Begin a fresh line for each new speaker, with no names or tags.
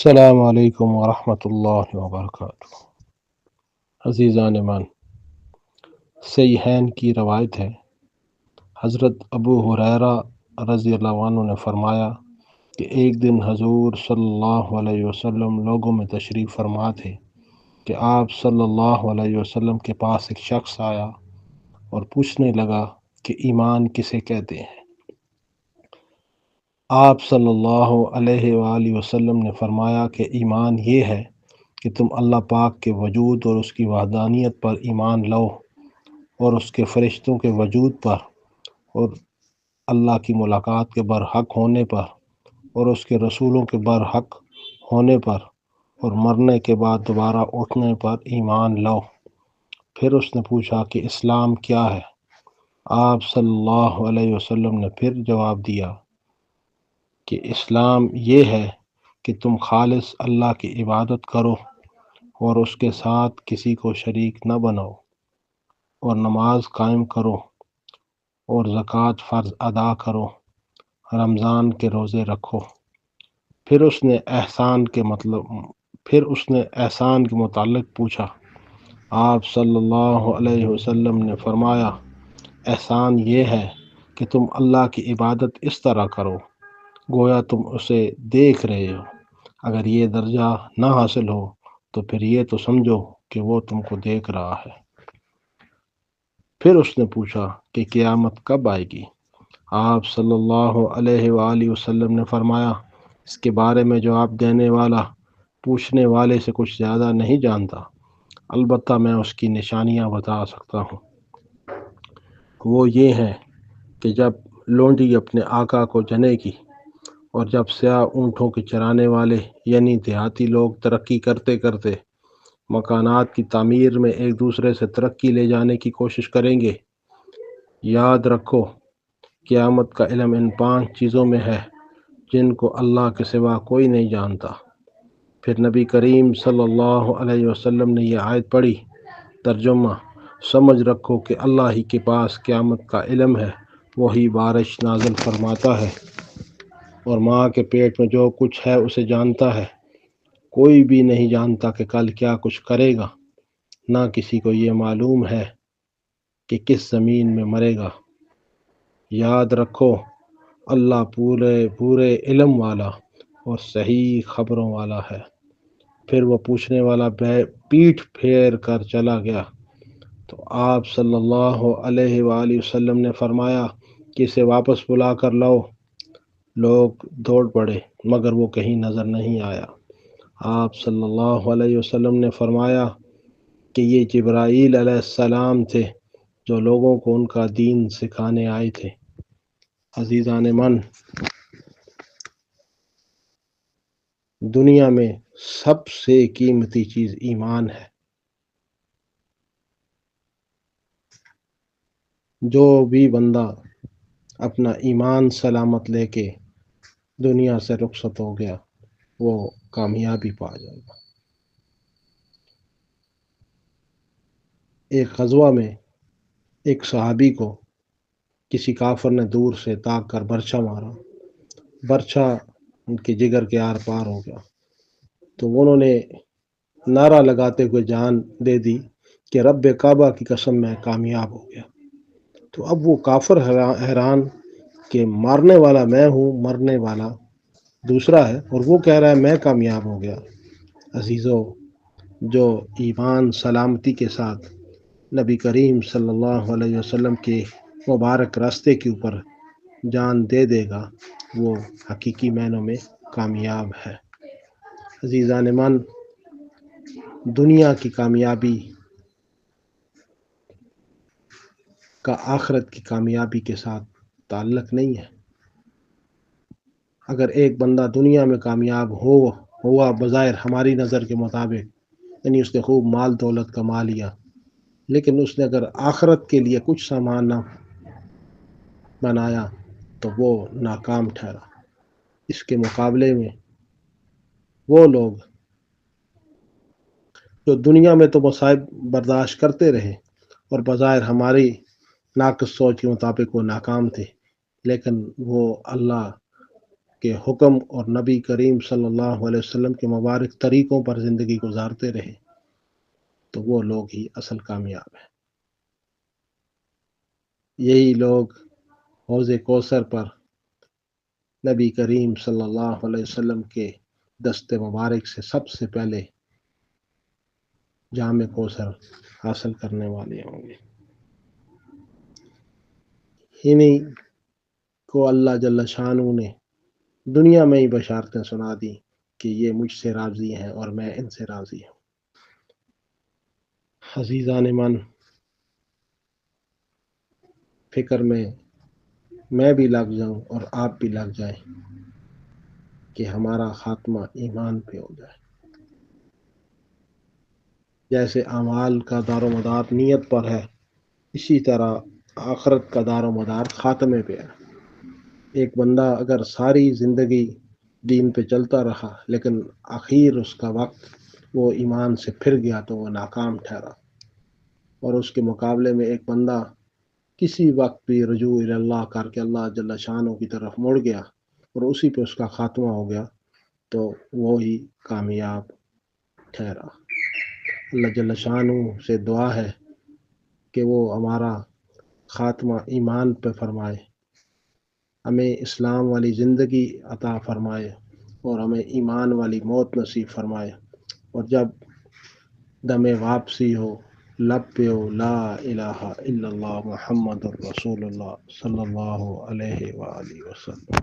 السلام علیکم ورحمۃ اللہ وبرکاتہ۔ عزیزان ایمان، صحیحین کی روایت ہے، حضرت ابو ہریرہ رضی اللہ عنہ نے فرمایا کہ ایک دن حضور صلی اللہ علیہ وسلم لوگوں میں تشریف فرما تھے کہ آپ صلی اللہ علیہ وسلم کے پاس ایک شخص آیا اور پوچھنے لگا کہ ایمان کسے کہتے ہیں۔ آپ صلی اللہ علیہ وآلہ وسلم نے فرمایا کہ ایمان یہ ہے کہ تم اللہ پاک کے وجود اور اس کی وحدانیت پر ایمان لاؤ، اور اس کے فرشتوں کے وجود پر، اور اللہ کی ملاقات کے برحق ہونے پر، اور اس کے رسولوں کے برحق ہونے پر، اور مرنے کے بعد دوبارہ اٹھنے پر ایمان لاؤ۔ پھر اس نے پوچھا کہ اسلام کیا ہے؟ آپ صلی اللہ علیہ وسلم نے پھر جواب دیا کہ اسلام یہ ہے کہ تم خالص اللہ کی عبادت کرو اور اس کے ساتھ کسی کو شریک نہ بناؤ، اور نماز قائم کرو، اور زکوٰۃ فرض ادا کرو، رمضان کے روزے رکھو۔ پھر اس نے احسان کے متعلق پوچھا۔ آپ صلی اللہ علیہ وسلم نے فرمایا، احسان یہ ہے کہ تم اللہ کی عبادت اس طرح کرو گویا تم اسے دیکھ رہے ہو۔ اگر یہ درجہ نہ حاصل ہو تو پھر یہ تو سمجھو کہ وہ تم کو دیکھ رہا ہے۔ پھر اس نے پوچھا کہ قیامت کب آئے گی؟ آپ صلی اللہ علیہ وآلہ وسلم نے فرمایا، اس کے بارے میں جواب دینے والا پوچھنے والے سے کچھ زیادہ نہیں جانتا، البتہ میں اس کی نشانیاں بتا سکتا ہوں۔ وہ یہ ہے کہ جب لونڈی اپنے آقا کو جنے گی، اور جب سیاہ اونٹوں کے چرانے والے یعنی دیہاتی لوگ ترقی کرتے کرتے مکانات کی تعمیر میں ایک دوسرے سے ترقی لے جانے کی کوشش کریں گے۔ یاد رکھو، قیامت کا علم ان 5 چیزوں میں ہے جن کو اللہ کے سوا کوئی نہیں جانتا۔ پھر نبی کریم صلی اللہ علیہ وسلم نے یہ آیت پڑھی۔ ترجمہ: سمجھ رکھو کہ اللہ ہی کے پاس قیامت کا علم ہے، وہی بارش نازل فرماتا ہے، اور ماں کے پیٹ میں جو کچھ ہے اسے جانتا ہے۔ کوئی بھی نہیں جانتا کہ کل کیا کچھ کرے گا، نہ کسی کو یہ معلوم ہے کہ کس زمین میں مرے گا۔ یاد رکھو، اللہ پورے علم والا اور صحیح خبروں والا ہے۔ پھر وہ پوچھنے والا پیٹھ پھیر کر چلا گیا تو آپ صلی اللہ علیہ وآلہ وسلم نے فرمایا کہ اسے واپس بلا کر لاؤ۔ لوگ دوڑ پڑے مگر وہ کہیں نظر نہیں آیا۔ آپ صلی اللہ علیہ وسلم نے فرمایا کہ یہ جبرائیل علیہ السلام تھے جو لوگوں کو ان کا دین سکھانے آئے تھے۔ عزیزان من، دنیا میں سب سے قیمتی چیز ایمان ہے۔ جو بھی بندہ اپنا ایمان سلامت لے کے دنیا سے رخصت ہو گیا، وہ کامیابی پا جائے گا۔ ایک غزوہ میں ایک صحابی کو کسی کافر نے دور سے تاک کر برچھا مارا۔ برچھا ان کے جگر کے آر پار ہو گیا تو انہوں نے نعرہ لگاتے ہوئے جان دے دی کہ رب کعبہ کی قسم میں کامیاب ہو گیا۔ تو اب وہ کافر حیران کہ مارنے والا میں ہوں، مرنے والا دوسرا ہے، اور وہ کہہ رہا ہے میں کامیاب ہو گیا۔ عزیزو، جو ایمان سلامتی کے ساتھ نبی کریم صلی اللہ علیہ وسلم کے مبارک راستے کے اوپر جان دے دے گا، وہ حقیقی معنوں میں کامیاب ہے۔ عزیزان من، دنیا کی کامیابی کا آخرت کی کامیابی کے ساتھ تعلق نہیں ہے۔ اگر ایک بندہ دنیا میں کامیاب ہوا بظاہر ہماری نظر کے مطابق، یعنی اس نے خوب مال دولت کما لیا، لیکن اس نے اگر آخرت کے لیے کچھ سامان نہ بنایا تو وہ ناکام ٹھہرا۔ اس کے مقابلے میں وہ لوگ جو دنیا میں تو مصائب برداشت کرتے رہے اور بظاہر ہماری ناقص سوچ کے مطابق وہ ناکام تھے، لیکن وہ اللہ کے حکم اور نبی کریم صلی اللہ علیہ وسلم کے مبارک طریقوں پر زندگی گزارتے رہے تو وہ لوگ ہی اصل کامیاب ہیں۔ یہی لوگ حوض کوثر پر نبی کریم صلی اللہ علیہ وسلم کے دست مبارک سے سب سے پہلے جام کوثر حاصل کرنے والے ہوں گے۔ انہیں کو اللہ جل شانہ نے دنیا میں ہی بشارتیں سنا دی کہ یہ مجھ سے راضی ہیں اور میں ان سے راضی ہوں۔ عزیزان من، فکر میں بھی لگ جاؤں اور آپ بھی لگ جائیں کہ ہمارا خاتمہ ایمان پہ ہو جائے۔ جیسے اعمال کا دار و مدار نیت پر ہے، اسی طرح آخرت کا دار و مدار خاتمے پہ ہے۔ ایک بندہ اگر ساری زندگی دین پہ چلتا رہا لیکن آخر اس کا وقت وہ ایمان سے پھر گیا تو وہ ناکام ٹھہرا، اور اس کے مقابلے میں ایک بندہ کسی وقت بھی رجوع اللہ کر کے اللہ جل شانہ کی طرف مڑ گیا اور اسی پہ اس کا خاتمہ ہو گیا تو وہی کامیاب ٹھہرا۔ اللہ جل شانہ سے دعا ہے کہ وہ ہمارا خاتمہ ایمان پہ فرمائے، ہمیں اسلام والی زندگی عطا فرمائے اور ہمیں ایمان والی موت نصیب فرمائے، اور جب دم واپسی ہو لب پہ ہو لا الہ الا اللہ محمد الرسول اللہ صلی اللہ علیہ وآلہ وسلم۔